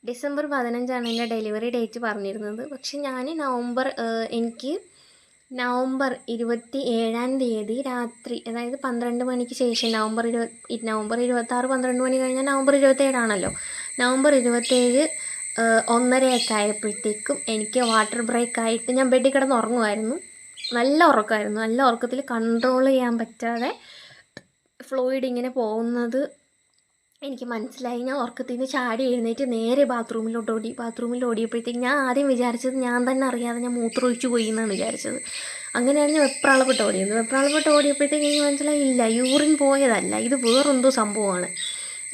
December 15 എൻ്റെ delivery date പറഞ്ഞിരുന്നത്. പക്ഷെ ഞാൻ എനിക്ക് നവംബർ 27 രാത്രി, അതായത് 12 മണിക്ക് ശേഷം നവംബർ 26 12 മണി കഴിഞ്ഞാൽ നവംബർ 27 നവംബർ 27 1:30 ആയപ്പോഴത്തേക്കും എനിക്ക് വാട്ടർ ബ്രേക്ക് ആയിട്ട് ഞാൻ ബെഡിൽ കിടന്ന് ഉറങ്ങുമായിരുന്നു. നല്ല ഉറക്കമായിരുന്നു. നല്ല ഉറക്കത്തിൽ കൺട്രോൾ ചെയ്യാൻ പറ്റാതെ ഫ്ലൂയിഡ് ഇങ്ങനെ പോകുന്നത് എനിക്ക് മനസ്സിലായി. ഞാൻ ഉറക്കത്തിൽ നിന്ന് ചാടി എഴുന്നേറ്റ് നേരെ ബാത്റൂമിൽ ഓടിയപ്പോഴത്തേക്ക് ഞാൻ ആദ്യം വിചാരിച്ചത് ഞാൻ തന്നെ അറിയാതെ ഞാൻ മൂത്രമൊഴിച്ച് പോയി എന്നാണ് വിചാരിച്ചത്. അങ്ങനെയാണ് ഞാൻ വെപ്രാളപ്പെട്ട് ഓടിയപ്പോഴത്തേക്ക് എനിക്ക് മനസ്സിലായി, ഇല്ല, യൂറിൻ പോയതല്ല, ഇത് വേറെന്തോ സംഭവമാണ്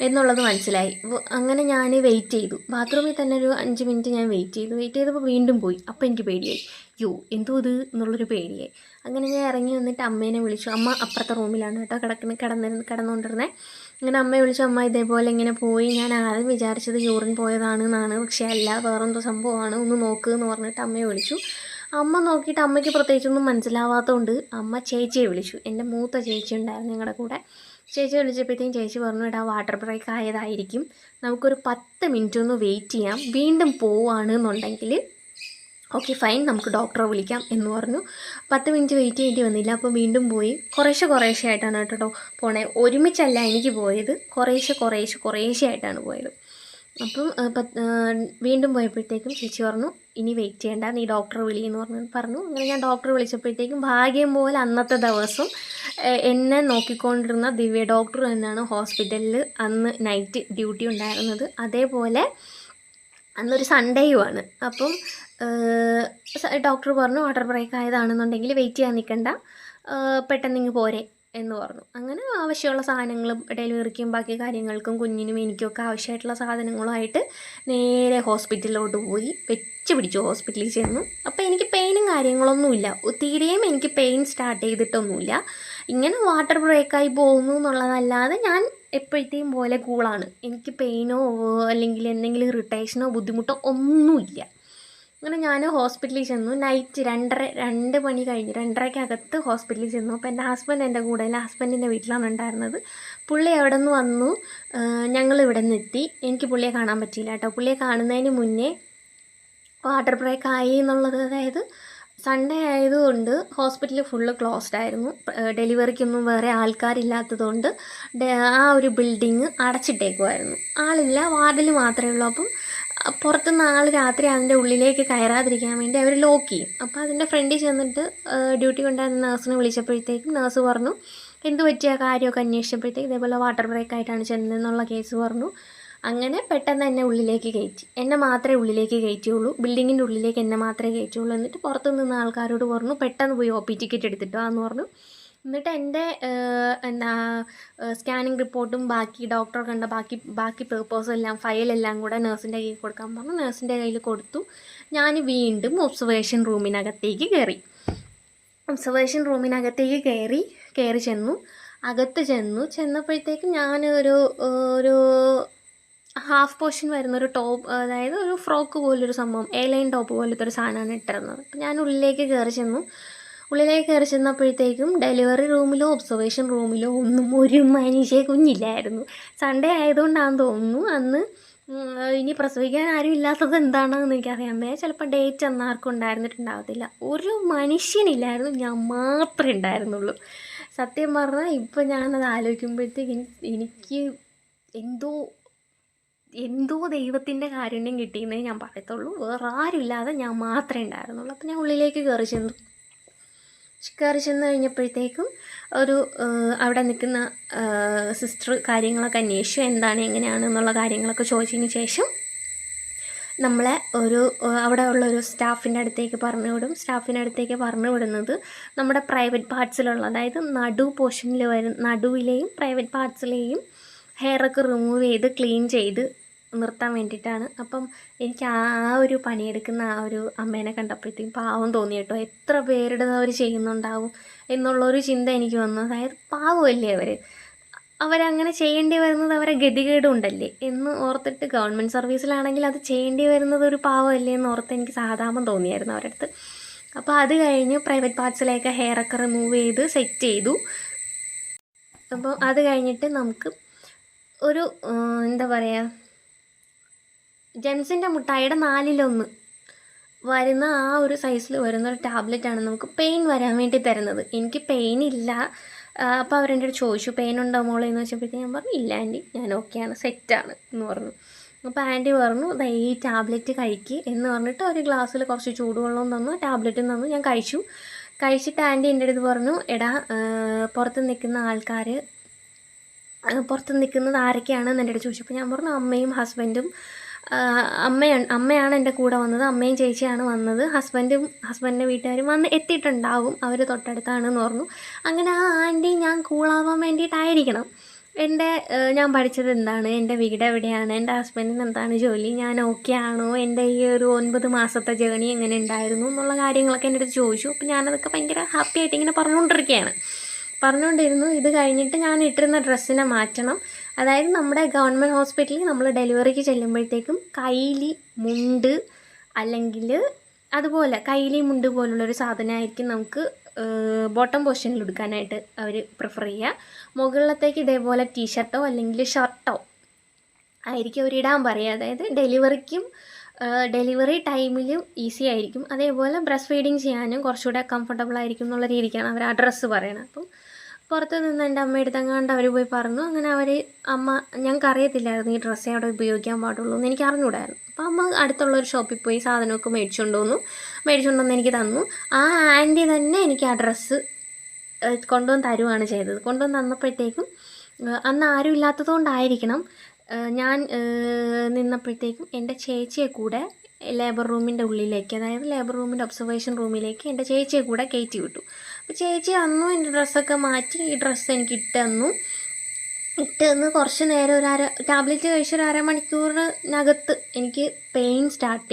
എന്നുള്ളത് മനസ്സിലായി. അങ്ങനെ ഞാൻ വെയിറ്റ് ചെയ്തു. ബാത്റൂമിൽ തന്നെ ഒരു 5 മിനിറ്റ് ഞാൻ വെയിറ്റ് ചെയ്തപ്പോൾ വീണ്ടും പോയി. അപ്പോൾ എനിക്ക് പേടിയായി, എന്തോ ഇത് എന്നുള്ളൊരു പേടിയായി. അങ്ങനെ ഞാൻ ഇറങ്ങി വന്നിട്ട് അമ്മേനെ വിളിച്ചു. അമ്മ അപ്പുറത്തെ റൂമിലാണ് കേട്ടോ കിടന്നുകൊണ്ടിരുന്നത്. ഇങ്ങനെ അമ്മയെ വിളിച്ചു, അമ്മ ഇതേപോലെ ഇങ്ങനെ പോയി, ഞാൻ ആദ്യം വിചാരിച്ചത് യൂറിൻ പോയതാണെന്നാണ്, പക്ഷേ അല്ല, വേറെന്തോ സംഭവമാണ്, ഒന്ന് നോക്ക് എന്ന് പറഞ്ഞിട്ട് അമ്മയെ വിളിച്ചു. അമ്മ നോക്കിയിട്ട് അമ്മയ്ക്ക് പ്രത്യേകിച്ചൊന്നും മനസ്സിലാവാത്തതുകൊണ്ട് അമ്മ ചേച്ചിയെ വിളിച്ചു. എൻ്റെ മൂത്ത ചേച്ചി ഉണ്ടായിരുന്നു ഞങ്ങളുടെ കൂടെ. ചേച്ചി വിളിച്ചപ്പോഴത്തേക്കും ചേച്ചി പറഞ്ഞു, വാട്ടർ ബ്രേക്ക് ആയതായിരിക്കും, നമുക്കൊരു 10 മിനിറ്റ് ഒന്ന് വെയിറ്റ് ചെയ്യാം, വീണ്ടും പോവുകയാണെന്നുണ്ടെങ്കിൽ ഓക്കെ ഫൈൻ, നമുക്ക് ഡോക്ടറെ വിളിക്കാം എന്ന് പറഞ്ഞു. 10 മിനിറ്റ് വെയിറ്റ് ചെയ്യേണ്ടി വന്നില്ല. അപ്പോൾ വീണ്ടും പോയി. കുറേശ്ശെ ആയിട്ടാണ് കേട്ടോ പോണേ, ഒരുമിച്ചല്ല എനിക്ക് പോയത്, കുറേശ്ശെ ആയിട്ടാണ് പോയത്. അപ്പം വീണ്ടും പോയപ്പോഴത്തേക്കും ചേച്ചി പറഞ്ഞു, ഇനി വെയിറ്റ് ചെയ്യേണ്ട, നീ ഡോക്ടറെ വിളിയെന്ന് പറഞ്ഞു. അങ്ങനെ ഞാൻ ഡോക്ടറെ വിളിച്ചപ്പോഴത്തേക്കും ഭാഗ്യം പോലെ അന്നത്തെ ദിവസം എന്നെ നോക്കിക്കൊണ്ടിരുന്ന ദിവ്യ ഡോക്ടർ തന്നെയാണ് ഹോസ്പിറ്റലിൽ അന്ന് നൈറ്റ് ഡ്യൂട്ടി ഉണ്ടായിരുന്നത്. അതേപോലെ അന്നൊരു സൺഡേയുമാണ്. അപ്പം ഡോക്ടർ പറഞ്ഞു, വാട്ടർ ബ്രേക്ക് ആയതാണെന്നുണ്ടെങ്കിൽ വെയിറ്റ് ചെയ്യാൻ നിൽക്കണ്ട, പെട്ടെന്ന് ഇങ്ങ് പോരെ എന്ന് പറഞ്ഞു. അങ്ങനെ ആവശ്യമുള്ള സാധനങ്ങളും ഡെലിവറിക്കും ബാക്കി കാര്യങ്ങൾക്കും കുഞ്ഞിനും എനിക്കൊക്കെ ആവശ്യമായിട്ടുള്ള സാധനങ്ങളുമായിട്ട് നേരെ ഹോസ്പിറ്റലിലോട്ട് പോയി. വെച്ച് പിടിച്ചു ഹോസ്പിറ്റലിൽ ചെന്നു. അപ്പോൾ എനിക്ക് പെയിനും കാര്യങ്ങളൊന്നുമില്ല, തീരെയും എനിക്ക് പെയിൻ സ്റ്റാർട്ട് ചെയ്തിട്ടൊന്നുമില്ല. ഇങ്ങനെ വാട്ടർ ബ്രേക്കായി പോകുന്നു എന്നുള്ളതല്ലാതെ ഞാൻ എപ്പോഴത്തെയും പോലെ കൂളാണ്. എനിക്ക് പെയിനോ അല്ലെങ്കിൽ എന്തെങ്കിലും ഇറിറ്റേഷനോ ബുദ്ധിമുട്ടോ ഒന്നുമില്ല. അങ്ങനെ ഞാൻ ഹോസ്പിറ്റലിൽ ചെന്നു. നൈറ്റ് 2 മണി കഴിഞ്ഞ് 2:30 ഹോസ്പിറ്റലിൽ ചെന്നു. അപ്പോൾ എൻ്റെ ഹസ്ബൻഡ് എൻ്റെ കൂടെ അല്ല, ഹസ്ബൻഡിൻ്റെ വീട്ടിലാണ് ഉണ്ടായിരുന്നത്. പുള്ളി അവിടെ നിന്ന് വന്നു, ഞങ്ങൾ ഇവിടെ നിന്ന് എത്തി. എനിക്ക് പുള്ളിയെ കാണാൻ പറ്റിയില്ല കേട്ടോ. പുള്ളിയെ കാണുന്നതിന് മുന്നേ വാട്ടർ ബ്രേക്ക് ആയി എന്നുള്ളത്, അതായത് സൺഡേ ആയതുകൊണ്ട് ഹോസ്പിറ്റൽ ഫുള്ള് ക്ലോസ്ഡ് ആയിരുന്നു. ഡെലിവറിക്കൊന്നും വേറെ ആൾക്കാരില്ലാത്തതുകൊണ്ട് ആ ഒരു ബിൽഡിങ് അടച്ചിട്ടേക്കുമായിരുന്നു. ആളില്ല, വാർഡിൽ മാത്രമേ ഉള്ളൂ. അപ്പം പുറത്തുനിന്ന് ആൾ രാത്രി അതിൻ്റെ ഉള്ളിലേക്ക് കയറാതിരിക്കാൻ വേണ്ടി അവർ ലോക്ക് ചെയ്യും. അപ്പോൾ അതിൻ്റെ ഫ്രണ്ടിൽ ചെന്നിട്ട് ഡ്യൂട്ടി കൊണ്ടുവന്ന നേഴ്സിനെ വിളിച്ചപ്പോഴത്തേക്കും നേഴ്സ് പറഞ്ഞു, എന്ത് പറ്റിയ കാര്യമൊക്കെ അന്വേഷിച്ചപ്പോഴത്തേക്ക് ഇതേപോലെ വാട്ടർ ബ്രേക്ക് ആയിട്ടാണ് ചെന്നതെന്നുള്ള കേസ് പറഞ്ഞു. അങ്ങനെ പെട്ടെന്ന് എന്നെ ഉള്ളിലേക്ക് കയറ്റി. എന്നെ മാത്രമേ ഉള്ളിലേക്ക് കയറ്റിയുള്ളൂ, ബിൽഡിങ്ങിൻ്റെ ഉള്ളിലേക്ക് എന്നെ മാത്രമേ കയറ്റിയുള്ളൂ. എന്നിട്ട് പുറത്തു നിന്ന് ആൾക്കാരോട് പറഞ്ഞു, പെട്ടെന്ന് പോയി OP ടിക്കറ്റ് എടുത്തിട്ടോ എന്ന് പറഞ്ഞു. എന്നിട്ട് എൻ്റെ സ്കാനിങ് റിപ്പോർട്ടും ബാക്കി ഡോക്ടർ കണ്ട ബാക്കി പേപ്പേഴ്സും എല്ലാം ഫയലെല്ലാം കൂടെ നേഴ്സിൻ്റെ കയ്യിൽ കൊടുക്കാൻ പറഞ്ഞു. നേഴ്സിൻ്റെ കയ്യിൽ കൊടുത്തു. ഞാൻ വീണ്ടും ഒബ്സർവേഷൻ റൂമിനകത്തേക്ക് കയറി ചെന്നപ്പോഴത്തേക്കും ഞാൻ ഒരു ഹാഫ് പോർഷൻ വരുന്ന ഒരു ടോപ്പ്, അതായത് ഒരു ഫ്രോക്ക് പോലൊരു സംഭവം, ലൈൻ ടോപ്പ് പോലത്തെ ഒരു സാധനമാണ് ഇട്ടിരുന്നത്. അപ്പം ഞാൻ ഉള്ളിലേക്ക് കയറി ചെന്നപ്പോഴത്തേക്കും ഡെലിവറി റൂമിലോ ഒബ്സർവേഷൻ റൂമിലോ ഒന്നും ഒരു മനുഷ്യ കുഞ്ഞില്ലായിരുന്നു. സൺഡേ ആയതുകൊണ്ടാണെന്ന് തോന്നുന്നു. അന്ന് ഇനി പ്രസവിക്കാൻ ആരും ഇല്ലാത്തത് എന്താണെന്ന് എനിക്കറിയാൻ വയ്യ. ചിലപ്പോൾ ഡേറ്റ് അന്ന് ആർക്കും ഉണ്ടായിരുന്നിട്ടുണ്ടാകത്തില്ല. ഒരു മനുഷ്യനില്ലായിരുന്നു, ഞാൻ മാത്രമേ ഉണ്ടായിരുന്നുള്ളൂ. സത്യം പറഞ്ഞാൽ ഇപ്പം ഞാനത് ആലോചിക്കുമ്പോഴത്തേക്ക് എനിക്ക് എന്തോ ദൈവത്തിൻ്റെ കാരുണ്യം കിട്ടിയെന്നേ ഞാൻ പറയത്തുള്ളൂ. വേറെ ആരുമില്ലാതെ ഞാൻ മാത്രമേ ഉണ്ടായിരുന്നുള്ളൂ. അപ്പം ഞാൻ ഉള്ളിലേക്ക് കയറി ചെന്നു കഴിഞ്ഞപ്പോഴത്തേക്കും അവിടെ നിൽക്കുന്ന സിസ്റ്റർ കാര്യങ്ങളൊക്കെ അന്വേഷിച്ചു, എന്താണ് എങ്ങനെയാണെന്നുള്ള കാര്യങ്ങളൊക്കെ ചോദിച്ചതിന് ശേഷം നമ്മളെ അവിടെ ഉള്ളൊരു സ്റ്റാഫിൻ്റെ അടുത്തേക്ക് പറഞ്ഞു വിടുന്നത് നമ്മുടെ പ്രൈവറ്റ് പാർട്സിലുള്ള, അതായത് നടുവിലെയും പ്രൈവറ്റ് പാർട്സിലെയും ഹെയറൊക്കെ റിമൂവ് ചെയ്ത് ക്ലീൻ ചെയ്ത് നിർത്താൻ വേണ്ടിയിട്ടാണ്. അപ്പം എനിക്ക് ആ ഒരു പണിയെടുക്കുന്ന ആ ഒരു അമ്മേനെ കണ്ടപ്പോഴത്തേക്കും പാവം തോന്നി കേട്ടോ. എത്ര പേരുടെ അവർ ചെയ്യുന്നുണ്ടാവും എന്നുള്ളൊരു ചിന്ത എനിക്ക് വന്നു. അതായത് പാവമല്ലേ അവരങ്ങനെ ചെയ്യേണ്ടി വരുന്നത്, അവരെ ഗതികേടുണ്ടല്ലേ എന്ന് ഓർത്തിട്ട്, ഗവൺമെൻറ് സർവീസിലാണെങ്കിൽ അത് ചെയ്യേണ്ടി വരുന്നത് ഒരു പാവമല്ലേ എന്ന് ഓർത്ത് എനിക്ക് സഹതാപം തോന്നിയായിരുന്നു അവരുടെ അടുത്ത്. അപ്പോൾ അത് കഴിഞ്ഞ് പ്രൈവറ്റ് പാർട്സിലേക്ക് ഹെയറൊക്കെ റിമൂവ് ചെയ്ത് സെറ്റ് ചെയ്തു. അപ്പോൾ അത് കഴിഞ്ഞിട്ട് നമുക്ക് ഒരു എന്താ പറയുക, ജെംസിൻ്റെ മുട്ടായിയുടെ 4/1 വരുന്ന ആ ഒരു സൈസിൽ വരുന്ന ഒരു ടാബ്ലറ്റാണ് നമുക്ക് പെയിൻ വരാൻ വേണ്ടി തരുന്നത്. എനിക്ക് പെയിൻ ഇല്ല. അപ്പോൾ അവരെൻ്റെ അടുത്ത് ചോദിച്ചു പെയിൻ ഉണ്ടോ മോളെ എന്ന് വെച്ചപ്പോഴത്തേക്ക് ഞാൻ പറഞ്ഞു ഇല്ല ആൻറ്റി, ഞാൻ ഓക്കെയാണ്, സെറ്റാണ് എന്ന് പറഞ്ഞു. അപ്പോൾ ആൻറ്റി പറഞ്ഞു ഈ ടാബ്ലറ്റ് കഴിക്ക് എന്ന് പറഞ്ഞിട്ട് ഒരു ഗ്ലാസ്സിൽ കുറച്ച് ചൂടുവെള്ളവും തന്നു, ടാബ്ലറ്റും തന്നു. ഞാൻ കഴിച്ചിട്ട് ആൻറ്റി എൻ്റെ അടുത്ത് പറഞ്ഞു എടാ പുറത്ത് നിൽക്കുന്നത് ആരൊക്കെയാണെന്ന് എൻ്റെ അടുത്ത് ചോദിച്ചപ്പോൾ ഞാൻ പറഞ്ഞു അമ്മയും ഹസ്ബൻഡും. അമ്മയാണ് എൻ്റെ കൂടെ വന്നത്, അമ്മയും ചേച്ചിയാണ് വന്നത്, ഹസ്ബൻഡിൻ്റെ വീട്ടുകാരും എത്തിയിട്ടുണ്ടാവും, അവർ തൊട്ടടുത്താണെന്ന് പറഞ്ഞു. അങ്ങനെ ആ ആൻറ്റി ഞാൻ കൂളാവാൻ വേണ്ടിയിട്ടായിരിക്കണം ഞാൻ പഠിച്ചത് എന്താണ്, എൻ്റെ വീട് എവിടെയാണ്, എൻ്റെ ഹസ്ബൻഡിന് എന്താണ് ജോലി, ഞാൻ ഓക്കെ ആണോ, എൻ്റെ ഈ ഒരു 9 മാസത്തെ ജേണി എങ്ങനെ ഉണ്ടായിരുന്നു എന്നുള്ള കാര്യങ്ങളൊക്കെ എൻ്റെ അടുത്ത് ചോദിച്ചു. അപ്പോൾ ഞാനതൊക്കെ ഭയങ്കര ഹാപ്പി ആയിട്ട് ഇങ്ങനെ പറഞ്ഞുകൊണ്ടിരുന്നു. ഇത് കഴിഞ്ഞിട്ട് ഞാൻ ഇട്ടിരുന്ന ഡ്രസ്സിനെ മാറ്റണം. അതായത് നമ്മുടെ ഗവൺമെൻറ് ഹോസ്പിറ്റലിൽ നമ്മൾ ഡെലിവറിക്ക് ചെല്ലുമ്പോഴത്തേക്കും കൈലി മുണ്ട് അല്ലെങ്കിൽ അതുപോലെ കൈലി മുണ്ട് പോലുള്ളൊരു സാധനമായിരിക്കും നമുക്ക് ബോട്ടം പൊസിഷനിൽ എടുക്കാനായിട്ട് അവർ പ്രിഫർ ചെയ്യുക. മുകളിലത്തേക്ക് ഇതേപോലെ ടീഷർട്ടോ അല്ലെങ്കിൽ ഷർട്ടോ ആയിരിക്കും അവർ ഇടാൻ പറയുക. അതായത് ഡെലിവറി ടൈമിലും ഈസി ആയിരിക്കും, അതേപോലെ ബ്രസ്റ്റ് ഫീഡിങ് ചെയ്യാനും കുറച്ചുകൂടെ കംഫർട്ടബിൾ ആയിരിക്കും എന്നുള്ള രീതിക്കാണ് അവർ ആ ഡ്രസ്സ് പറയണത്. അപ്പം പുറത്ത് നിന്ന് എൻ്റെ അമ്മയെടുത്തെങ്ങാണ്ട് അവർ പോയി പറഞ്ഞു. അങ്ങനെ ഞങ്ങൾക്ക് അറിയത്തില്ലായിരുന്നു ഈ ഡ്രസ്സേ അവിടെ ഉപയോഗിക്കാൻ പാടുള്ളൂ എന്ന് എനിക്ക് അറിഞ്ഞുകൂടായിരുന്നു. അപ്പോൾ അമ്മ അടുത്തുള്ളൊരു ഷോപ്പിൽ പോയി സാധനമൊക്കെ മേടിച്ചുകൊണ്ടുവന്ന് എനിക്ക് തന്നു. ആ ആൻറ്റി തന്നെ എനിക്ക് ആ ഡ്രസ്സ് കൊണ്ടുവന്ന് തരുവാണ് ചെയ്തത്. കൊണ്ടുവന്ന് തന്നപ്പോഴത്തേക്കും അന്ന് ആരും ഇല്ലാത്തതുകൊണ്ടായിരിക്കണം ഞാൻ നിന്നപ്പോഴത്തേക്കും എൻ്റെ ചേച്ചിയെ കൂടെ ലേബർ റൂമിൻ്റെ ഉള്ളിലേക്ക്, അതായത് ലേബർ റൂമിൻ്റെ ഒബ്സർവേഷൻ റൂമിലേക്ക് എൻ്റെ ചേച്ചിയെ കൂടെ കയറ്റി വിട്ടു. അപ്പോൾ ചേച്ചി വന്നു, എൻ്റെ ഡ്രസ്സൊക്കെ മാറ്റി ഈ ഡ്രസ്സ് എനിക്ക് ഇട്ട് തന്ന് കുറച്ച് നേരം ടാബ്ലറ്റ് കഴിച്ചൊരു അരമണിക്കൂറിനകത്ത് എനിക്ക് പെയിൻ സ്റ്റാർട്ട്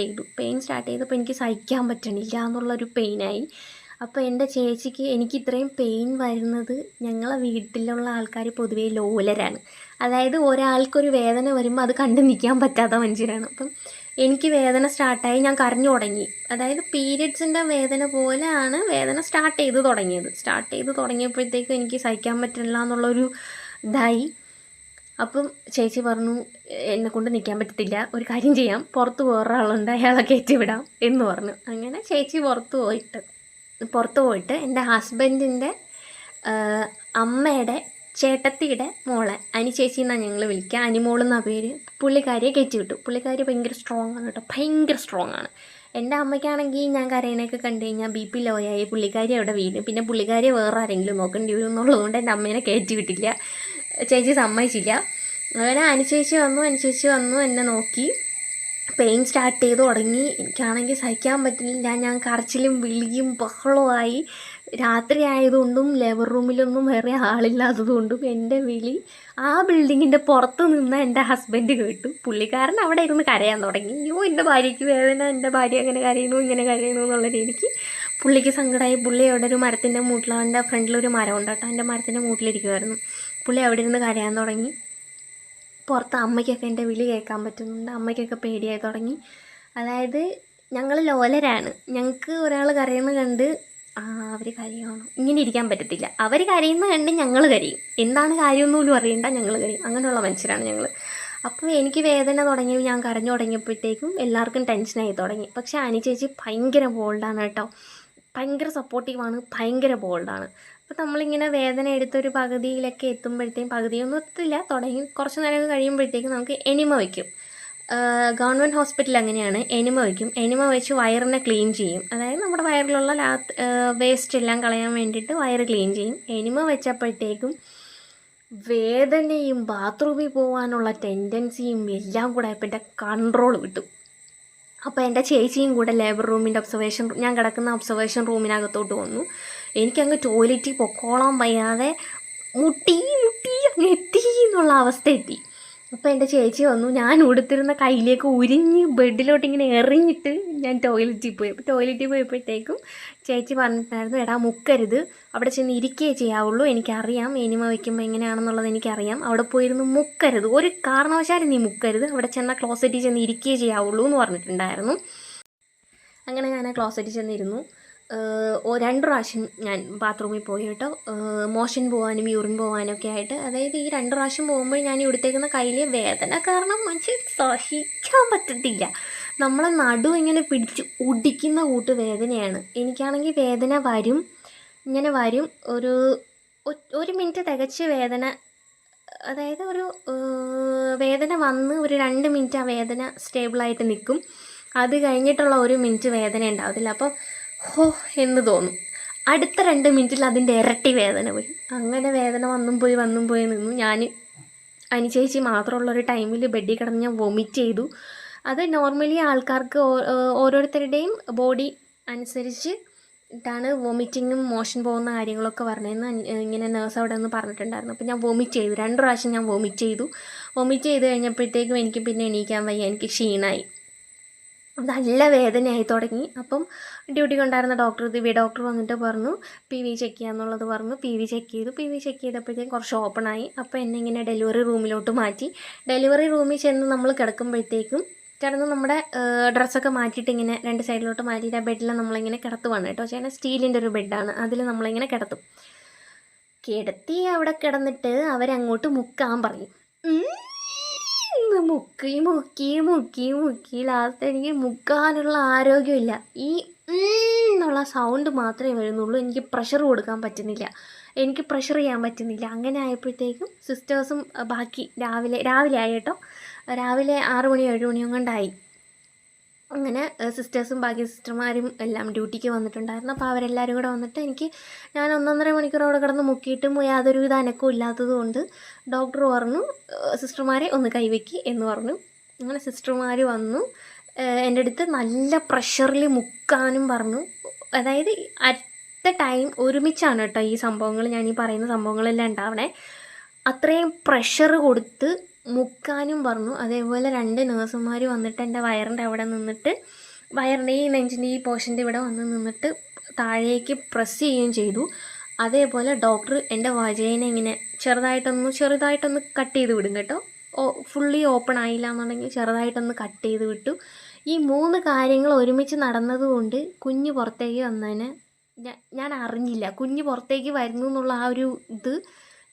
ചെയ്തപ്പോൾ എനിക്ക് സഹിക്കാൻ പറ്റണില്ല എന്നുള്ളൊരു പെയിനായി. അപ്പോൾ എൻ്റെ ചേച്ചിക്ക് എനിക്ക് ഇത്രയും പെയിൻ വരുന്നത്, ഞങ്ങളെ വീട്ടിലുള്ള ആൾക്കാർ പൊതുവേ ലോലരാണ്. അതായത് ഒരാൾക്കൊരു വേദന വരുമ്പോൾ അത് കണ്ടു നിൽക്കാൻ പറ്റാത്ത മനുഷ്യരാണ്. അപ്പം എനിക്ക് വേദന സ്റ്റാർട്ടായി, ഞാൻ കരഞ്ഞു തുടങ്ങി. അതായത് പീരിയഡ്സിൻ്റെ വേദന പോലെയാണ് വേദന സ്റ്റാർട്ട് ചെയ്ത് തുടങ്ങിയപ്പോഴത്തേക്കും എനിക്ക് സഹിക്കാൻ പറ്റില്ല എന്നുള്ളൊരു ഇതായി. അപ്പം ചേച്ചി പറഞ്ഞു എന്നെക്കൊണ്ട് നിൽക്കാൻ പറ്റത്തില്ല, ഒരു കാര്യം ചെയ്യാം, പുറത്ത് വേറൊരാളുണ്ട് അയാളെ കയറ്റി വിടാം എന്ന് പറഞ്ഞു. അങ്ങനെ ചേച്ചി പുറത്ത് പോയിട്ട് എൻ്റെ ഹസ്ബൻഡിൻ്റെ അമ്മയുടെ ചേട്ടത്തിയുടെ മോളെ ചേച്ചി എന്നാണ് ഞങ്ങൾ വിളിക്കുക, അനിമോൾ എന്നാണ് പേര്, പുള്ളിക്കാരിയെ കയറ്റി വിട്ടു. പുള്ളിക്കാരി ഭയങ്കര സ്ട്രോങ് ആണ് കേട്ടോ, ഭയങ്കര സ്ട്രോങ് ആണ്. എൻ്റെ അമ്മയ്ക്കാണെങ്കിൽ ഞാൻ കരയണയൊക്കെ കണ്ടു കഴിഞ്ഞാൽ BP ലോ ആയി, പുള്ളിക്കാരി അവിടെ വീഴും, പിന്നെ പുള്ളിക്കാരിയെ വേറെ ആരെങ്കിലും നോക്കേണ്ടി വരും എന്നുള്ളതുകൊണ്ട് എൻ്റെ അമ്മേനെ കയറ്റി വിട്ടില്ല, ചേച്ചി സമ്മതിച്ചില്ല. അങ്ങനെ അനുചേച്ചി വന്നു എന്നെ നോക്കി, പെയിൻ സ്റ്റാർട്ട് ചെയ്ത് തുടങ്ങി. എനിക്കാണെങ്കിൽ സഹിക്കാൻ പറ്റുന്നില്ല, ഞാൻ കരച്ചിലും വിളിയും ബഹളമായി. രാത്രി ആയതുകൊണ്ടും ലേബർ റൂമിലൊന്നും വേറെ ആളില്ലാത്തതുകൊണ്ടും എൻ്റെ വിളി ആ ബിൽഡിങ്ങിൻ്റെ പുറത്ത് നിന്ന് എൻ്റെ ഹസ്ബൻഡ് കേട്ടു. പുള്ളിക്കാരൻ അവിടെ ഇരുന്ന് കരയാൻ തുടങ്ങി. അയ്യോ എൻ്റെ ഭാര്യയ്ക്ക് വേദന, എൻ്റെ ഭാര്യ അങ്ങനെ കരയുന്നു ഇങ്ങനെ കരയുന്നു എന്നുള്ള രീതിക്ക് പുള്ളിക്ക് സങ്കടമായി. പുള്ളി അവിടെ ഒരു മരത്തിൻ്റെ മൂട്ടിലാണ്, എൻ്റെ ഫ്രണ്ടിലൊരു മരമുണ്ട് കേട്ടോ, എൻ്റെ മരത്തിൻ്റെ മൂട്ടിലിരിക്കുമായിരുന്നു. പുള്ളി അവിടെ ഇരുന്ന് കരയാൻ തുടങ്ങി. പുറത്ത് അമ്മയ്ക്കൊക്കെ എൻ്റെ വിളി കേൾക്കാൻ പറ്റുന്നുണ്ട്, അമ്മയ്ക്കൊക്കെ പേടിയായി തുടങ്ങി. അതായത് ഞങ്ങൾ ലോലരാണ്, ഞങ്ങൾക്ക് ഒരാൾ കരയുന്നത് കണ്ട് അവർ കരയണം ഇങ്ങനെ ഇരിക്കാൻ പറ്റത്തില്ല. അവർ കരയുന്നത് കണ്ട് ഞങ്ങൾ കരയും, എന്താണ് കാര്യമൊന്നും പോലും അറിയണ്ട, ഞങ്ങൾ കരയും, അങ്ങനെയുള്ള മനുഷ്യരാണ് ഞങ്ങൾ. അപ്പോൾ എനിക്ക് വേദന തുടങ്ങി, ഞാൻ കരഞ്ഞു തുടങ്ങിയപ്പോഴത്തേക്കും എല്ലാവർക്കും ടെൻഷനായി തുടങ്ങി. പക്ഷേ ചേച്ചി ഭയങ്കര ബോൾഡാണ് കേട്ടോ, ഭയങ്കര സപ്പോർട്ടീവാണ്, ഭയങ്കര ബോൾഡാണ്. അപ്പോൾ നമ്മളിങ്ങനെ വേദന എടുത്തൊരു പകുതിയിലൊക്കെ എത്തുമ്പോഴത്തേക്കും, പകുതിയൊന്നും എത്തില്ല, തുടങ്ങി കുറച്ച് നേരം കഴിയുമ്പോഴത്തേക്കും നമുക്ക് എനിമ വയ്ക്കും. ഗവൺമെൻറ് ഹോസ്പിറ്റൽ അങ്ങനെയാണ്, എനിമ വയ്ക്കും. എനിമ വെച്ച് വയറിനെ ക്ലീൻ ചെയ്യും. അതായത് നമ്മുടെ വയറിലുള്ള വേസ്റ്റ് എല്ലാം കളയാൻ വേണ്ടിയിട്ട് വയറ് ക്ലീൻ ചെയ്യും. എനിമ വെച്ചപ്പോഴത്തേക്കും വേദനയും ബാത്റൂമിൽ പോകാനുള്ള ടെൻഡൻസിയും എല്ലാം കൂടെ ആയപ്പോൾ എൻ്റെ കൺട്രോൾ വിട്ടു. അപ്പോൾ എൻ്റെ ചേച്ചിയും കൂടെ ലേബർ റൂമിൻ്റെ ഞാൻ കിടക്കുന്ന ഒബ്സർവേഷൻ റൂമിനകത്തോട്ട് വന്നു. എനിക്കങ്ങ് ടോയ്ലറ്റിൽ പൊക്കോളാൻ വയ്യാതെ മുട്ടി അങ്ങ് എത്തി എന്നുള്ള അവസ്ഥ എത്തി. അപ്പോൾ എൻ്റെ ചേച്ചി വന്നു, ഞാൻ ഉടുത്തിരുന്ന കയ്യിലേക്ക് ഉരിഞ്ഞ് ബെഡിലോട്ട് ഇങ്ങനെ എറിഞ്ഞിട്ട് ഞാൻ ടോയ്ലറ്റിൽ പോയി. അപ്പോൾ ടോയ്ലറ്റിൽ പോയപ്പോഴത്തേക്കും ചേച്ചി പറഞ്ഞിട്ടുണ്ടായിരുന്നു, എടാ മുക്കരുത്, അവിടെ ചെന്ന് ഇരിക്കുകയേ ചെയ്യാവുള്ളൂ, എനിക്കറിയാം എനിമ വയ്ക്കുമ്പോൾ എങ്ങനെയാണെന്നുള്ളത് എനിക്കറിയാം, അവിടെ പോയിരുന്ന് മുക്കരുത്, ഒരു കാരണവശാലും നീ മുക്കരുത്, അവിടെ ചെന്നാൽ ക്ലോസറ്റിൽ ചെന്ന് ഇരിക്കുകയേ ചെയ്യാവുള്ളൂ എന്ന് പറഞ്ഞിട്ടുണ്ടായിരുന്നു. അങ്ങനെ ഞാൻ ആ ക്ലോസറ്റിൽ ചെന്നിരുന്നു. രണ്ട് പ്രാവശ്യം ഞാൻ ബാത്റൂമിൽ പോയി കേട്ടോ. മോഷൻ പോകാനും യൂറിൻ പോകാനൊക്കെ ആയിട്ട്. അതായത് ഈ 2 പ്രാവശ്യം പോകുമ്പോൾ ഞാൻ ഇവിടുത്തേക്കുന്ന കയ്യിൽ വേദന കാരണം മനുഷ്യൻ സഹിക്കാൻ പറ്റത്തില്ല. നമ്മളെ നടു ഇങ്ങനെ പിടിച്ച് ഒടിക്കുന്ന കൂട്ട് വേദനയാണ്. എനിക്കാണെങ്കിൽ വേദന വരും, ഇങ്ങനെ വരും. ഒരു മിനിറ്റ് തികച്ച് വേദന, അതായത് വേദന വന്ന് ഒരു 2 മിനിറ്റ് ആ വേദന സ്റ്റേബിളായിട്ട് നിൽക്കും. അത് കഴിഞ്ഞിട്ടുള്ള 1 മിനിറ്റ് വേദന ഉണ്ടാവത്തില്ല. അപ്പം ഹോ എന്ന് തോന്നും. അടുത്ത 2 മിനിറ്റിൽ അതിൻ്റെ ഇരട്ടി വേദന വരും. അങ്ങനെ വേദന വന്നും പോയി നിന്നു. ഞാൻ അനുചേച്ചി മാത്രമുള്ളൊരു ടൈമിൽ ബെഡിൽ കിടന്ന് ഞാൻ വൊമിറ്റ് ചെയ്തു. അത് നോർമലി ആൾക്കാർക്ക് ഓരോരുത്തരുടെയും ബോഡി അനുസരിച്ച് ാണ് വോമിറ്റിങ്ങും മോഷൻ പോകുന്ന കാര്യങ്ങളൊക്കെ പറഞ്ഞതെന്ന് ഇങ്ങനെ നേഴ്സ് അവിടെ നിന്ന് പറഞ്ഞിട്ടുണ്ടായിരുന്നു. അപ്പോൾ ഞാൻ വോമിറ്റ് ചെയ്തു, 2 പ്രാവശ്യം ഞാൻ വോമിറ്റ് ചെയ്തു കഴിഞ്ഞപ്പോഴത്തേക്കും എനിക്ക് പിന്നെ എണീക്കാൻ വയ്യ, എനിക്ക് ക്ഷീണമായി, നല്ല വേദനയായി തുടങ്ങി. അപ്പം ഡ്യൂട്ടിക്കുണ്ടായിരുന്ന ഡോക്ടർ വന്നിട്ട് പറഞ്ഞു PV ചെക്ക് ചെയ്യാന്നുള്ളത് പറഞ്ഞു. PV ചെക്ക് ചെയ്തപ്പോഴത്തേക്കും കുറച്ച് ഓപ്പണായി. അപ്പോൾ എന്നെ ഇങ്ങനെ ഡെലിവറി റൂമിലോട്ട് മാറ്റി. ഡെലിവറി റൂമിൽ ചെന്ന് നമ്മൾ കിടക്കുമ്പോഴത്തേക്കും നമ്മുടെ ഡ്രസ്സൊക്കെ മാറ്റിയിട്ട് ഇങ്ങനെ 2 സൈഡിലോട്ട് മാറ്റിയിട്ട് ആ ബെഡിൽ നമ്മളിങ്ങനെ കിടത്തുവാണ് കേട്ടോ. ചേട്ടൻ സ്റ്റീലിൻ്റെ ഒരു ബെഡാണ്, അതിൽ നമ്മളിങ്ങനെ കിടത്തും. കിടത്തി അവിടെ കിടന്നിട്ട് അവരങ്ങോട്ട് മുക്കാൻ പറയും. മുക്കി ലാസ്റ്റ് എനിക്ക് മുക്കാനുള്ള ആരോഗ്യമില്ല. ഈ എന്നുള്ള സൗണ്ട് മാത്രമേ വരുന്നുള്ളൂ. എനിക്ക് പ്രഷർ കൊടുക്കാൻ പറ്റുന്നില്ല, എനിക്ക് പ്രഷർ ചെയ്യാൻ പറ്റുന്നില്ല. അങ്ങനെ ആയപ്പോഴത്തേക്കും സിസ്റ്റേഴ്സും ബാക്കി രാവിലെ ആയി കേട്ടോ. രാവിലെ 6 മണി 7 മണിയും കൊണ്ടായി. അങ്ങനെ സിസ്റ്റേഴ്സും ബാക്കി സിസ്റ്റർമാരും എല്ലാം ഡ്യൂട്ടിക്ക് വന്നിട്ടുണ്ടായിരുന്നു. അപ്പോൾ അവരെല്ലാവരും കൂടെ വന്നിട്ട് ഞാൻ 1.5 മണിക്കൂർ അവിടെ കിടന്ന് മുക്കിയിട്ടും യാതൊരുവിധ അനക്കവും ഇല്ലാത്തത് കൊണ്ട് ഡോക്ടർ പറഞ്ഞു സിസ്റ്റർമാരെ ഒന്ന് കൈവയ്ക്ക് എന്ന് പറഞ്ഞു. അങ്ങനെ സിസ്റ്റർമാർ വന്നു എൻ്റെ അടുത്ത് നല്ല പ്രഷറിൽ മുക്കാനും പറഞ്ഞു. അതായത് അറ്റ് ടൈം ഒരുമിച്ചാണ് കേട്ടോ ഈ സംഭവങ്ങൾ, ഞാൻ ഈ പറയുന്ന സംഭവങ്ങളെല്ലാം ഉണ്ടാവണേ. അത്രയും പ്രഷർ കൊടുത്ത് മുക്കാനും പറഞ്ഞു. അതേപോലെ 2 നേഴ്സുമാർ വന്നിട്ട് എൻ്റെ വയറിൻ്റെ അവിടെ നിന്നിട്ട്, വയറിൻ്റെ ഈ നെഞ്ചിൻ്റെ ഈ പോർഷൻ്റെ ഇവിടെ വന്ന് നിന്നിട്ട് താഴേക്ക് പ്രസ് ചെയ്യുകയും ചെയ്തു. അതേപോലെ ഡോക്ടർ എൻ്റെ വജൈനെ ഇങ്ങനെ ചെറുതായിട്ടൊന്ന് കട്ട് ചെയ്ത് വിടും കേട്ടോ. ഫുള്ളി ഓപ്പൺ ആയില്ല എന്നുണ്ടെങ്കിൽ ചെറുതായിട്ടൊന്ന് കട്ട് ചെയ്ത് വിട്ടു. ഈ 3 കാര്യങ്ങൾ ഒരുമിച്ച് നടന്നതുകൊണ്ട് കുഞ്ഞ് പുറത്തേക്ക് വന്നതിന് ഞാൻ അറിഞ്ഞില്ല. കുഞ്ഞ് പുറത്തേക്ക് വരുന്നു എന്നുള്ള ആ ഒരു ഇത്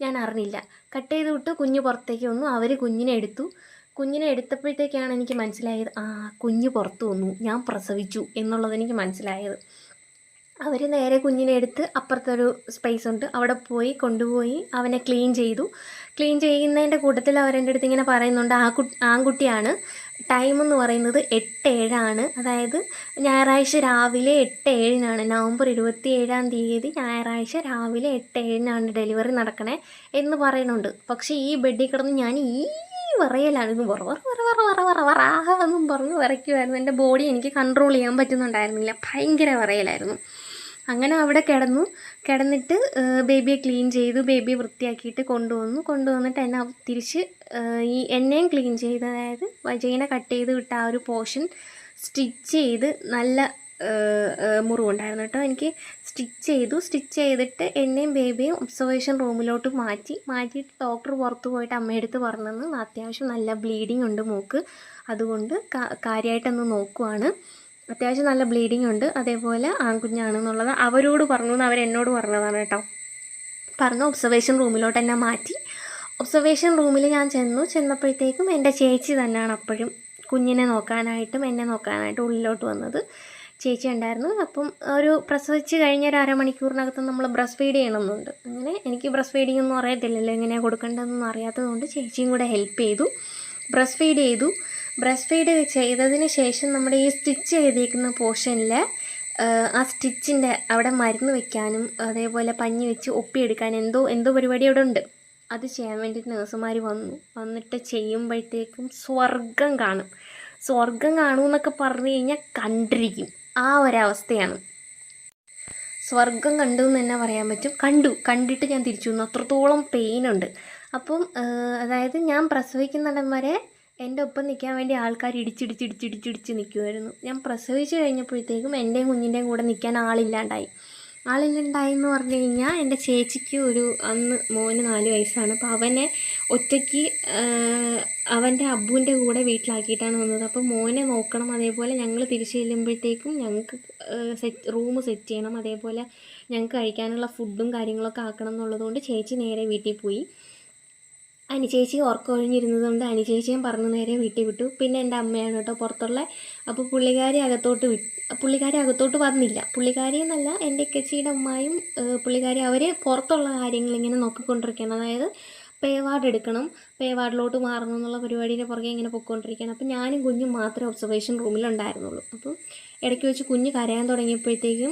ഞാൻ അറിഞ്ഞില്ല. കട്ട് ചെയ്ത് വിട്ട് കുഞ്ഞ് പുറത്തേക്ക് വന്നു. അവർ കുഞ്ഞിനെ എടുത്തപ്പോഴത്തേക്കാണ് എനിക്ക് മനസ്സിലായത്, കുഞ്ഞ് പുറത്ത് വന്നു, ഞാൻ പ്രസവിച്ചു എന്നുള്ളതെനിക്ക് മനസ്സിലായത്. അവർ നേരെ കുഞ്ഞിനെ എടുത്ത് അപ്പുറത്തൊരു സ്പേസ് ഉണ്ട്, അവിടെ കൊണ്ടുപോയി അവനെ ക്ലീൻ ചെയ്തു. ക്ലീൻ ചെയ്യുന്നതിൻ്റെ കൂട്ടത്തിൽ അവരെൻ്റെ അടുത്ത് ഇങ്ങനെ പറയുന്നുണ്ട്, ആൺകുട്ടിയാണ്. ടൈം എന്ന് പറയുന്നത് 8:07 അതായത് ഞായറാഴ്ച രാവിലെ 8:07 നവംബർ 27-ാം തീയതി ഞായറാഴ്ച രാവിലെ 8:07 ഡെലിവറി നടക്കണേ എന്ന് പറയുന്നുണ്ട്. പക്ഷേ ഈ ബെഡിൽ കിടന്ന് ഞാൻ വിറയലാണ്, ഇത് എന്നും പറഞ്ഞ് വിറയ്ക്കുമായിരുന്നു. എൻ്റെ ബോഡി എനിക്ക് കൺട്രോൾ ചെയ്യാൻ പറ്റുന്നുണ്ടായിരുന്നില്ല, ഭയങ്കര വിറയലായിരുന്നു. അങ്ങനെ അവിടെ കിടന്നിട്ട് ബേബിയെ ക്ലീൻ ചെയ്തു, ബേബിയെ വൃത്തിയാക്കിയിട്ട് കൊണ്ടുവന്നിട്ട് എന്നെ തിരിച്ച് എന്നെയും ക്ലീൻ ചെയ്ത്, അതായത് വജൈന കട്ട് ചെയ്ത് വിട്ട ആ ഒരു പോർഷൻ സ്റ്റിച്ച് ചെയ്ത്, നല്ല മുറിവുണ്ടായിരുന്നു കേട്ടോ. എനിക്ക് സ്റ്റിച്ച് ചെയ്തിട്ട് എന്നെയും ബേബിയും ഒബ്സർവേഷൻ റൂമിലോട്ട് മാറ്റിയിട്ട് ഡോക്ടർ പുറത്ത് പോയിട്ട് അമ്മയെടുത്ത് പറഞ്ഞെന്ന് അത്യാവശ്യം നല്ല ബ്ലീഡിങ് ഉണ്ട് മൂക്ക്, അതുകൊണ്ട് കാര്യമായിട്ടൊന്ന് നോക്കുവാണ്. അത്യാവശ്യം നല്ല ബ്ലീഡിങ് ഉണ്ട്, അതേപോലെ ആൺകുഞ്ഞാണെന്നുള്ളത് അവരോട് പറഞ്ഞു എന്ന് അവരെന്നോട് പറഞ്ഞതാണ് കേട്ടോ. പറഞ്ഞു ഒബ്സർവേഷൻ റൂമിലോട്ട് എന്നെ മാറ്റി. ഒബ്സർവേഷൻ റൂമിൽ ഞാൻ ചെന്നപ്പോഴത്തേക്കും എൻ്റെ ചേച്ചി തന്നെയാണ് അപ്പോഴും കുഞ്ഞിനെ നോക്കാനായിട്ടും എന്നെ നോക്കാനായിട്ടും ഉള്ളിലോട്ട് വന്നത്. ചേച്ചി ഉണ്ടായിരുന്നു. അപ്പം പ്രസവിച്ച് കഴിഞ്ഞ 1/2 മണിക്കൂറിനകത്ത് നമ്മൾ ബ്രസ്റ്റ് ഫീഡ് ചെയ്യണമെന്നുണ്ട്. അങ്ങനെ എനിക്ക് ബ്രസ്റ്റ് ഫീഡിംഗ് ഒന്നും അറിയത്തില്ലല്ലോ, എങ്ങനെയാണ് കൊടുക്കേണ്ടതെന്നൊന്നും അറിയാത്തതുകൊണ്ട് ചേച്ചിയും കൂടെ ഹെൽപ്പ് ചെയ്തു. ബ്രസ്റ്റ് ഫീഡ് ചെയ്തതിന് ശേഷം നമ്മുടെ ഈ സ്റ്റിച്ച് ചെയ്തേക്കുന്ന പോർഷനിൽ ആ സ്റ്റിച്ചിൻ്റെ അവിടെ മരുന്ന് വെക്കാനും അതേപോലെ പഞ്ഞി വെച്ച് ഒപ്പിയെടുക്കാനും എന്തോ പരിപാടി അവിടെ ഉണ്ട്. അത് ചെയ്യാൻ വേണ്ടിയിട്ട് നേഴ്സുമാർ വന്നിട്ട് ചെയ്യുമ്പോഴത്തേക്കും സ്വർഗം കാണുമെന്നൊക്കെ പറഞ്ഞു കഴിഞ്ഞാൽ കണ്ടിരിക്കും, ആ ഒരവസ്ഥയാണ്. സ്വർഗം കണ്ടു എന്ന് തന്നെ പറയാൻ പറ്റും. കണ്ടിട്ട് ഞാൻ തിരിച്ചു വന്നു, അത്രത്തോളം പെയിനുണ്ട്. അപ്പം അതായത് ഞാൻ പ്രസവിക്കുന്നിടം വരെ എൻ്റെ ഒപ്പം നിൽക്കാൻ വേണ്ടി ആൾക്കാർ ഇടിച്ചിടിച്ച് നിൽക്കുമായിരുന്നു. ഞാൻ പ്രസവിച്ച് കഴിഞ്ഞപ്പോഴത്തേക്കും എൻ്റെയും കുഞ്ഞിൻ്റെയും കൂടെ നിൽക്കാൻ ആളില്ലാണ്ടായി. ആളെന്നുണ്ടായെന്ന് പറഞ്ഞു കഴിഞ്ഞാൽ എൻ്റെ ചേച്ചിക്ക് അന്ന് മോന് 4 വയസ്സാണ്. അപ്പോൾ അവനെ ഒറ്റയ്ക്ക് അവൻ്റെ അബ്ബൂൻ്റെ കൂടെ വീട്ടിലാക്കിയിട്ടാണ് വന്നത്. അപ്പോൾ മോനെ നോക്കണം, അതേപോലെ ഞങ്ങൾ തിരിച്ച് ചെല്ലുമ്പോഴത്തേക്കും ഞങ്ങൾക്ക് റൂം സെറ്റ് ചെയ്യണം, അതേപോലെ ഞങ്ങൾക്ക് കഴിക്കാനുള്ള ഫുഡും കാര്യങ്ങളൊക്കെ ആക്കണം എന്നുള്ളതുകൊണ്ട് ചേച്ചി നേരെ വീട്ടിൽ പോയി. ചേച്ചി ഉറക്കം ഒഴിഞ്ഞിരുന്നത് കൊണ്ട് ചേച്ചിയും പറഞ്ഞ് നേരെ വീട്ടിൽ വിട്ടു. പിന്നെ എൻ്റെ അമ്മയാണ് കേട്ടോ പുറത്തുള്ള. അപ്പോൾ പുള്ളിക്കാരി അകത്തോട്ട് വന്നില്ല. പുള്ളിക്കാരി എന്നല്ല, എൻ്റെ ഇക്കച്ചിയുടെ ഉമ്മായും പുള്ളിക്കാരി അവർ പുറത്തുള്ള കാര്യങ്ങളിങ്ങനെ നോക്കിക്കൊണ്ടിരിക്കുകയാണ്. അതായത് പേ വാർഡ് എടുക്കണം, പേ വാർഡിലോട്ട് മാറണം എന്നുള്ള പരിപാടിയുടെ പുറകെ ഇങ്ങനെ പൊയ്ക്കൊണ്ടിരിക്കുകയാണ്. അപ്പോൾ ഞാനും കുഞ്ഞും മാത്രമേ ഒബ്സർവേഷൻ റൂമിലുണ്ടായിരുന്നുള്ളൂ. അപ്പം ഇടയ്ക്ക് വെച്ച് കുഞ്ഞ് കരയാൻ തുടങ്ങിയപ്പോഴത്തേക്കും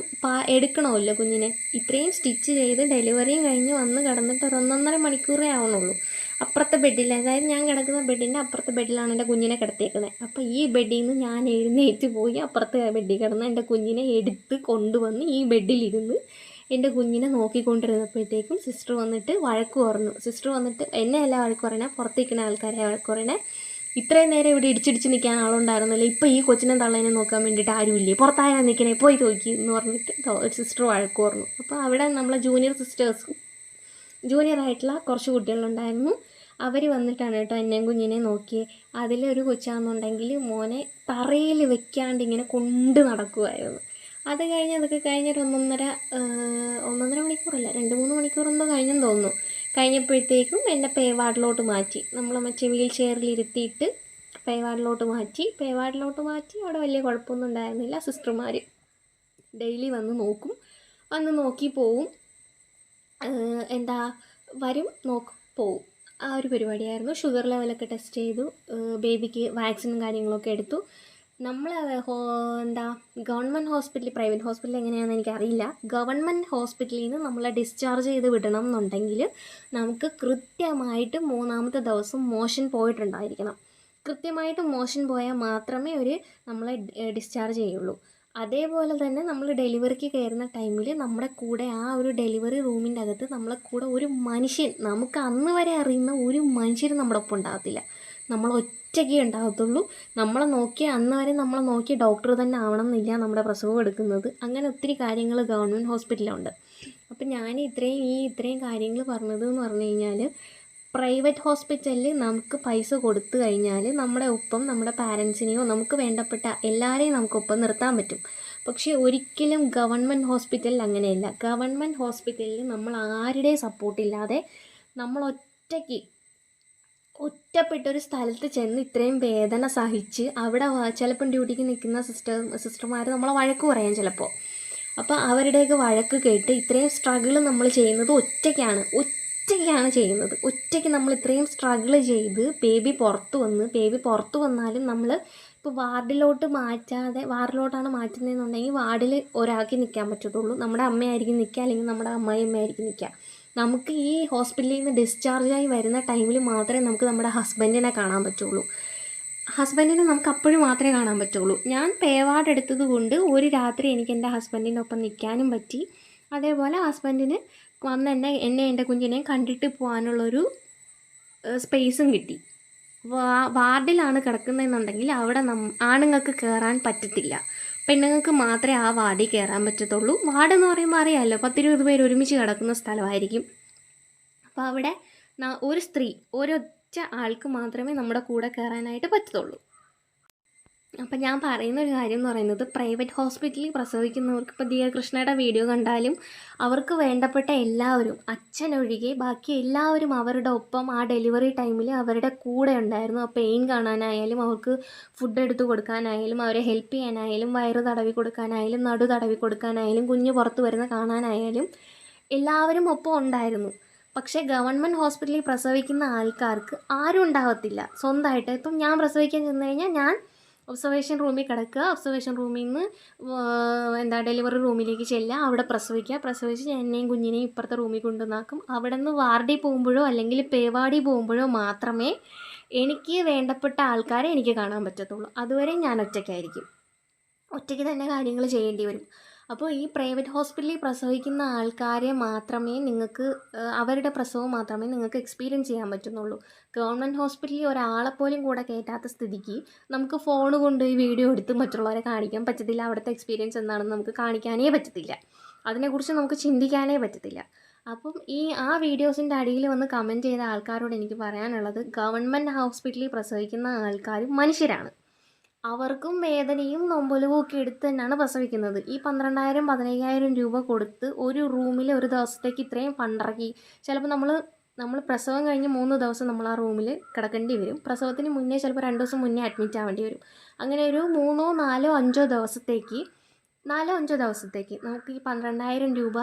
എടുക്കണമല്ലോ കുഞ്ഞിനെ. ഇത്രയും സ്റ്റിച്ച് ചെയ്ത് ഡെലിവറിയും കഴിഞ്ഞ് വന്ന് കിടന്നിട്ട് 1.5 മണിക്കൂറേ ആവണുള്ളൂ. അപ്പുറത്തെ ബെഡിൽ, അതായത് ഞാൻ കിടക്കുന്ന ബെഡിൻ്റെ അപ്പുറത്തെ ബെഡിലാണ് എൻ്റെ കുഞ്ഞിനെ കിടത്തിയേക്കുന്നത്. അപ്പോൾ ഈ ബെഡിൽ നിന്ന് ഞാൻ എഴുന്നേറ്റ് പോയി അപ്പുറത്തെ ബെഡിൽ കിടന്ന് എൻ്റെ കുഞ്ഞിനെ എടുത്ത് കൊണ്ടുവന്ന് ഈ ബെഡിലിരുന്ന് എൻ്റെ കുഞ്ഞിനെ നോക്കിക്കൊണ്ടിരുന്നപ്പോഴത്തേക്കും സിസ്റ്റർ വന്നിട്ട് വഴക്ക് പറഞ്ഞു. സിസ്റ്റർ വന്നിട്ട് എന്നെ അല്ല വഴക്ക് പറയണേ, പുറത്തേക്കുന്ന ആൾക്കാരെ വഴക്ക് പറയണേ. ഇത്രയും നേരം ഇവിടെ ഇടിച്ചിടിച്ച് നിൽക്കാൻ ആളുണ്ടായിരുന്നില്ല, ഇപ്പോൾ ഈ കൊച്ചിനെ തള്ളേനെ നോക്കാൻ വേണ്ടിയിട്ട് ആരുമില്ലേ, പുറത്തായാൽ നിൽക്കണേ, പോയി നോക്കി എന്ന് പറഞ്ഞിട്ട് സിസ്റ്റർ വഴക്ക് പറഞ്ഞു. അപ്പോൾ അവിടെ നമ്മളെ ജൂനിയർ ആയിട്ടുള്ള കുറച്ച് കുട്ടികളുണ്ടായിരുന്നു. അവർ വന്നിട്ടാണ് കേട്ടോ എന്നെയും കുഞ്ഞിനെ നോക്കിയത്. അതിലൊരു കൊച്ചാണെന്നുണ്ടെങ്കിൽ മോനെ തറയിൽ വെക്കാണ്ട് ഇങ്ങനെ കൊണ്ട് നടക്കുമായിരുന്നു. അത് കഴിഞ്ഞ് അതൊക്കെ കഴിഞ്ഞൊരു ഒന്നൊന്നര മണിക്കൂറല്ല, 2-3 മണിക്കൂറെന്തോ കഴിഞ്ഞെന്ന് തോന്നുന്നു. കഴിഞ്ഞപ്പോഴത്തേക്കും എന്നെ പേ വാർഡിലോട്ട് മാറ്റി. നമ്മൾ മറ്റേ വീൽ ചെയറിൽ ഇരുത്തിയിട്ട് പേ വാർഡിലോട്ട് മാറ്റി. അവിടെ വലിയ കുഴപ്പമൊന്നും ഉണ്ടായിരുന്നില്ല. സിസ്റ്റർമാർ ഡെയിലി വന്ന് നോക്കും, വന്ന് നോക്കി പോവും, വരും, നോക്കും, പോവും. ആ ഒരു പരിപാടിയായിരുന്നു. ഷുഗർ ലെവലൊക്കെ ടെസ്റ്റ് ചെയ്തു, ബേബിക്ക് വാക്സിനും കാര്യങ്ങളൊക്കെ എടുത്തു. നമ്മൾ ഗവൺമെൻറ് ഹോസ്പിറ്റൽ, പ്രൈവറ്റ് ഹോസ്പിറ്റൽ എങ്ങനെയാണെന്ന് എനിക്കറിയില്ല. ഗവൺമെൻറ് ഹോസ്പിറ്റലിൽ നിന്ന് നമ്മളെ ഡിസ്ചാർജ് ചെയ്ത് വിടണം എന്നുണ്ടെങ്കിൽ നമുക്ക് കൃത്യമായിട്ട് 3-ാമത്തെ ദിവസം മോഷൻ പോയിട്ടുണ്ടായിരിക്കണം. കൃത്യമായിട്ട് മോഷൻ പോയാൽ മാത്രമേ നമ്മളെ ഡിസ്ചാർജ് ചെയ്യുള്ളൂ. അതേപോലെ തന്നെ നമ്മൾ ഡെലിവറിക്ക് കയറുന്ന ടൈമിൽ നമ്മുടെ കൂടെ ആ ഒരു ഡെലിവറി റൂമിൻ്റെ അകത്ത് നമ്മളെ കൂടെ ഒരു മനുഷ്യൻ, നമുക്ക് അന്ന് വരെ അറിയുന്ന ഒരു മനുഷ്യരും നമ്മുടെ ഒപ്പം ഉണ്ടാകത്തില്ല. നമ്മൾ ഒറ്റയ്ക്ക് ഉണ്ടാകത്തുള്ളൂ. അന്ന് വരെ നമ്മളെ നോക്കിയ ഡോക്ടർ തന്നെ ആവണം എന്നില്ല നമ്മുടെ പ്രസവം എടുക്കുന്നത്. അങ്ങനെ ഒത്തിരി കാര്യങ്ങൾ ഗവൺമെൻറ് ഹോസ്പിറ്റലുണ്ട്. അപ്പം ഞാൻ ഇത്രയും കാര്യങ്ങൾ പറഞ്ഞതെന്ന് പറഞ്ഞു കഴിഞ്ഞാൽ, പ്രൈവറ്റ് ഹോസ്പിറ്റലിൽ നമുക്ക് പൈസ കൊടുത്തു കഴിഞ്ഞാൽ നമ്മുടെ ഒപ്പം നമ്മുടെ പാരൻസിനെയോ നമുക്ക് വേണ്ടപ്പെട്ട എല്ലാവരെയും നമുക്കൊപ്പം നിർത്താൻ പറ്റും. പക്ഷേ ഒരിക്കലും ഗവൺമെൻറ് ഹോസ്പിറ്റലിൽ അങ്ങനെയല്ല. ഗവൺമെൻറ് ഹോസ്പിറ്റലിൽ നമ്മൾ ആരുടെയും സപ്പോർട്ടില്ലാതെ നമ്മൾ ഒറ്റപ്പെട്ടൊരു സ്ഥലത്ത് ചെന്ന് ഇത്രയും വേദന സഹിച്ച് അവിടെ ചിലപ്പം ഡ്യൂട്ടിക്ക് നിൽക്കുന്ന സിസ്റ്റർമാർ നമ്മളെ വഴക്ക് പറയാൻ ചിലപ്പോൾ. അപ്പോൾ അവരുടെയൊക്കെ വഴക്ക് കേട്ട് ഇത്രയും സ്ട്രഗിൾ നമ്മൾ ചെയ്യുന്നത് ഒറ്റയ്ക്കാണ് ചെയ്യുന്നത്. ഒറ്റയ്ക്ക് നമ്മൾ ഇത്രയും സ്ട്രഗിൾ ചെയ്ത് ബേബി പുറത്ത് വന്നാലും നമ്മൾ ഇപ്പോൾ വാർഡിലോട്ടാണ് മാറ്റുന്നതെന്നുണ്ടെങ്കിൽ വാർഡിൽ ഒരാൾക്ക് നിൽക്കാൻ പറ്റത്തുള്ളൂ. നമ്മുടെ അമ്മയായിരിക്കും നിൽക്കുക, അല്ലെങ്കിൽ നമ്മുടെ അമ്മായിയമ്മയായിരിക്കും നിൽക്കുക. നമുക്ക് ഈ ഹോസ്പിറ്റലിൽ നിന്ന് ഡിസ്ചാർജായി വരുന്ന ടൈമിൽ മാത്രമേ നമുക്ക് നമ്മുടെ ഹസ്ബൻഡിനെ കാണാൻ പറ്റുള്ളൂ. ഹസ്ബൻഡിനെ നമുക്ക് അപ്പോഴും മാത്രമേ കാണാൻ പറ്റുള്ളൂ. ഞാൻ പേ വാർഡ് എടുത്തത് കൊണ്ട് ഒരു രാത്രി എനിക്ക് എൻ്റെ ഹസ്ബൻഡിൻ്റെ ഒപ്പം നിൽക്കാനും പറ്റി. അതേപോലെ ഹസ്ബൻഡിന് വന്ന് എന്നെ എൻ്റെ കുഞ്ഞിനെ കണ്ടിട്ട് പോകാനുള്ളൊരു സ്പേസും കിട്ടി. വാർഡിലാണ് കിടക്കുന്നതെന്നുണ്ടെങ്കിൽ അവിടെ ആണുങ്ങൾക്ക് കയറാൻ പറ്റത്തില്ല, പെണ്ണുങ്ങൾക്ക് മാത്രമേ ആ വാർഡിൽ കയറാൻ പറ്റത്തുള്ളൂ. വാർഡെന്ന് പറയുമ്പോൾ അറിയാമല്ലോ, 10-20 പേര് ഒരുമിച്ച് കിടക്കുന്ന സ്ഥലമായിരിക്കും. അപ്പോൾ അവിടെ ഒരൊറ്റ ആൾക്ക് മാത്രമേ നമ്മുടെ കൂടെ കയറാനായിട്ട് പറ്റത്തുള്ളൂ. അപ്പം ഞാൻ പറയുന്ന ഒരു കാര്യം എന്ന് പറയുന്നത്, പ്രൈവറ്റ് ഹോസ്പിറ്റലിൽ പ്രസവിക്കുന്നവർക്ക്, ഇപ്പോൾ ദിയ കൃഷ്ണയുടെ വീഡിയോ കണ്ടാലും അവർക്ക് വേണ്ടപ്പെട്ട എല്ലാവരും, അച്ഛനൊഴികെ ബാക്കി എല്ലാവരും അവരുടെ ഒപ്പം ആ ഡെലിവറി ടൈമിൽ അവരുടെ കൂടെ ഉണ്ടായിരുന്നു. ആ പെയിൻ കാണാനായാലും, അവർക്ക് ഫുഡ് എടുത്ത് കൊടുക്കാനായാലും, അവരെ ഹെൽപ്പ് ചെയ്യാനായാലും, വയറ് തടവി കൊടുക്കാനായാലും, നടു തടവി കൊടുക്കാനായാലും, കുഞ്ഞ് പുറത്ത് വരുന്ന കാണാനായാലും എല്ലാവരും ഒപ്പം ഉണ്ടായിരുന്നു. പക്ഷേ ഗവൺമെൻറ് ഹോസ്പിറ്റലിൽ പ്രസവിക്കുന്ന ആൾക്കാർക്ക് ആരും ഉണ്ടാകത്തില്ല സ്വന്തമായിട്ട്. ഇപ്പം ഞാൻ പ്രസവിക്കാൻ ചെന്ന് കഴിഞ്ഞാൽ ഞാൻ ഒബ്സർവേഷൻ റൂമിൽ കിടക്കുക, ഒബ്സർവേഷൻ റൂമിൽ നിന്ന് ഡെലിവറി റൂമിലേക്ക് ചെല്ലുക, അവിടെ പ്രസവിച്ച് എന്നെയും കുഞ്ഞിനെയും ഇപ്പുറത്തെ റൂമിൽ കൊണ്ടുവന്നാക്കും. അവിടെ നിന്ന് വാർഡിൽ പോകുമ്പോഴോ അല്ലെങ്കിൽ പേവാടി പോകുമ്പോഴോ മാത്രമേ എനിക്ക് വേണ്ടപ്പെട്ട ആൾക്കാരെ എനിക്ക് കാണാൻ പറ്റത്തുള്ളൂ. അതുവരെ ഞാൻ ഒറ്റയ്ക്ക് തന്നെ കാര്യങ്ങൾ ചെയ്യേണ്ടി വരും. അപ്പോൾ ഈ പ്രൈവറ്റ് ഹോസ്പിറ്റലിൽ പ്രസവിക്കുന്ന ആൾക്കാരെ മാത്രമേ അവരുടെ പ്രസവം മാത്രമേ നിങ്ങൾക്ക് എക്സ്പീരിയൻസ് ചെയ്യാൻ പറ്റുന്നുള്ളൂ. ഗവൺമെൻറ് ഹോസ്പിറ്റലിൽ ഒരാളെപ്പോലും കൂടെ കയറ്റാത്ത സ്ഥിതിക്ക് നമുക്ക് ഫോൺ കൊണ്ട് വീഡിയോ എടുത്ത് മറ്റുള്ളവരെ കാണിക്കാൻ പറ്റത്തില്ല. അവിടുത്തെ എക്സ്പീരിയൻസ് എന്താണെന്ന് നമുക്ക് കാണിക്കാനേ പറ്റത്തില്ല. അതിനെക്കുറിച്ച് നമുക്ക് ചിന്തിക്കാനേ പറ്റത്തില്ല. അപ്പം ആ വീഡിയോസിൻ്റെ അടിയിൽ വന്ന് കമൻറ്റ് ചെയ്ത ആൾക്കാരോട് എനിക്ക് പറയാനുള്ളത്, ഗവൺമെൻറ് ഹോസ്പിറ്റലിൽ പ്രസവിക്കുന്ന ആൾക്കാർ മനുഷ്യരാണ്. അവർക്കും വേദനയും നൊമ്പലവും ഒക്കെ എടുത്ത് തന്നെയാണ് പ്രസവിക്കുന്നത്. ഈ 12,000 15,000 രൂപ കൊടുത്ത് ഒരു റൂമിൽ ഒരു ദിവസത്തേക്ക് ഇത്രയും ഫണ്ടിറക്കി, ചിലപ്പോൾ നമ്മൾ പ്രസവം കഴിഞ്ഞ് 3 ദിവസം നമ്മൾ ആ റൂമിൽ കിടക്കേണ്ടി വരും. പ്രസവത്തിന് മുന്നേ ചിലപ്പോൾ 2 ദിവസം മുന്നേ അഡ്മിറ്റ് ആവേണ്ടി വരും. അങ്ങനെ ഒരു 3 4 5 ദിവസത്തേക്ക് നമുക്ക് ഈ 12,000 രൂപ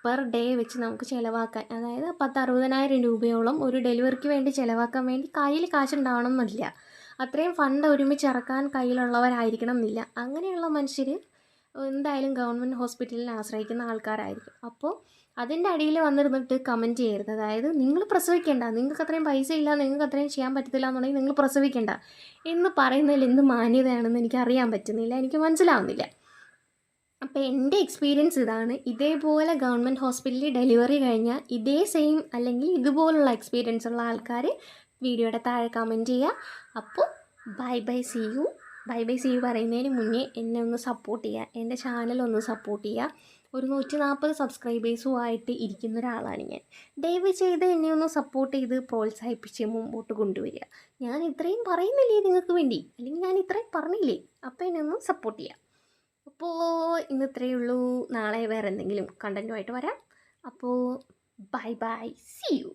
പെർ ഡേ വെച്ച് നമുക്ക് ചിലവാക്കാൻ, അതായത് 60,000 രൂപയോളം ഒരു ഡെലിവറിക്ക് വേണ്ടി ചിലവാക്കാൻ വേണ്ടി കയ്യിൽ കാശുണ്ടാവണം എന്നില്ല. അത്രയും ഫണ്ട് ഒരുമിച്ച് ഇറക്കാൻ കയ്യിലുള്ളവരായിരിക്കണം എന്നില്ല. അങ്ങനെയുള്ള മനുഷ്യർ എന്തായാലും ഗവൺമെൻറ് ഹോസ്പിറ്റലിനെ ആശ്രയിക്കുന്ന ആൾക്കാരായിരിക്കും. അപ്പോൾ അതിൻ്റെ അടിയിൽ വന്നിരുന്നിട്ട് കമൻറ്റ് ചെയ്യരുത്. അതായത് നിങ്ങൾ പ്രസവിക്കേണ്ട, നിങ്ങൾക്ക് അത്രയും പൈസ ഇല്ല, നിങ്ങൾക്ക് അത്രയും ചെയ്യാൻ പറ്റത്തില്ല എന്നുണ്ടെങ്കിൽ നിങ്ങൾ പ്രസവിക്കേണ്ട എന്ന് പറയുന്നതിൽ എന്ത് മാന്യതയാണെന്ന് എനിക്ക് അറിയാൻ പറ്റുന്നില്ല, എനിക്ക് മനസ്സിലാവുന്നില്ല. അപ്പോൾ എൻ്റെ എക്സ്പീരിയൻസ് ഇതാണ്. ഇതേപോലെ ഗവൺമെൻറ് ഹോസ്പിറ്റലിൽ ഡെലിവറി കഴിഞ്ഞാൽ ഇതേ സെയിം അല്ലെങ്കിൽ ഇതുപോലുള്ള എക്സ്പീരിയൻസ് ഉള്ള ആൾക്കാർ വീഡിയോയുടെ താഴെ കമൻറ്റ് ചെയ്യുക. അപ്പോൾ ബൈ സീ യു പറയുന്നതിന് മുന്നേ എന്നെ ഒന്ന് സപ്പോർട്ട് ചെയ്യുക, എൻ്റെ ചാനലൊന്ന് സപ്പോർട്ട് ചെയ്യുക. ഒരു 140 സബ്സ്ക്രൈബേഴ്സുമായിട്ട് ഇരിക്കുന്ന ഒരാളാണ് ഞാൻ. ദയവ് ചെയ്ത് എന്നെ ഒന്ന് സപ്പോർട്ട് ചെയ്ത് പ്രോത്സാഹിപ്പിച്ച് മുമ്പോട്ട് കൊണ്ടുവരിക. ഞാൻ ഇത്രയും പറയുന്നില്ലേ നിങ്ങൾക്ക് വേണ്ടി, അല്ലെങ്കിൽ ഞാൻ ഇത്രയും പറഞ്ഞില്ലേ, അപ്പോൾ എന്നെ ഒന്ന് സപ്പോർട്ട് ചെയ്യുക. അപ്പോൾ ഇന്ന് ഇത്രയേ ഉള്ളൂ. നാളെ വേറെ എന്തെങ്കിലും കണ്ടൻറ്റുമായിട്ട് വരാം. അപ്പോൾ ബൈ സീ യു.